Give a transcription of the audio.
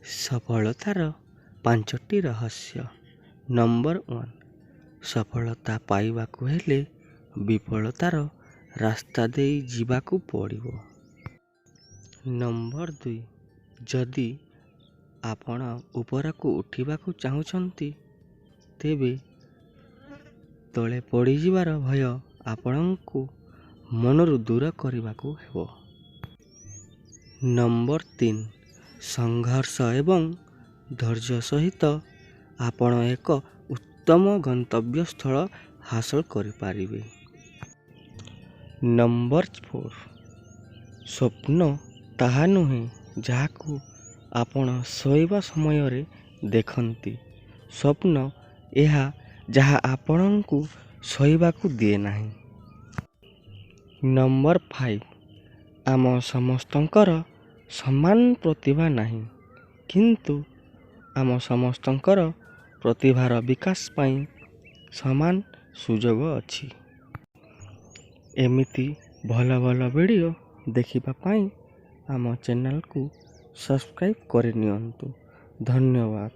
ସଫଳତାର 5ଟି ରହସ୍ୟ। ନମ୍ବର 1, ସଫଳତା ପାଇବାକୁ ହେଲେ ବିଫଳତାର ରାସ୍ତା ଦେଇ ଯିବାକୁ ପଡ଼ିବ। ନମ୍ବର 2, ଯଦି ଆପଣ ଉପରକୁ ଉଠିବାକୁ ଚାହୁଁଛନ୍ତି, ତେବେ ତଳେ ପଡ଼ିଯିବାର ଭୟ ଆପଣଙ୍କୁ ମନରୁ ଦୂର କରିବାକୁ ହେବ। ନମ୍ବର 3, ସଂଘର୍ଷ ଏବଂ ଧୈର୍ଯ୍ୟ ସହିତ ଆପଣ ଏକ ଉତ୍ତମ ଗନ୍ତବ୍ୟସ୍ଥଳ ହାସଲ କରିପାରିବେ। ନମ୍ବର 4, ସ୍ୱପ୍ନ ତାହା ନୁହେଁ ଯାହାକୁ ଆପଣ ଶୋଇବା ସମୟରେ ଦେଖନ୍ତି। ସ୍ୱପ୍ନ ଏହା ଯାହା ଆପଣଙ୍କୁ ଶୋଇବାକୁ ଦିଏ ନାହିଁ। ନମ୍ବର 5, ଆମ ସମସ୍ତଙ୍କର ସମାନ ପ୍ରତିଭା ନାହିଁ, କିନ୍ତୁ ଆମ ସମସ୍ତଙ୍କର ପ୍ରତିଭାର ବିକାଶ ପାଇଁ ସମାନ ସୁଯୋଗ ଅଛି। ଏମିତି ଭଲ ଭଲ ଭିଡ଼ିଓ ଦେଖିବା ପାଇଁ ଆମ ଚ୍ୟାନେଲକୁ ସବସ୍କ୍ରାଇବ୍ କରିନିଅନ୍ତୁ। ଧନ୍ୟବାଦ।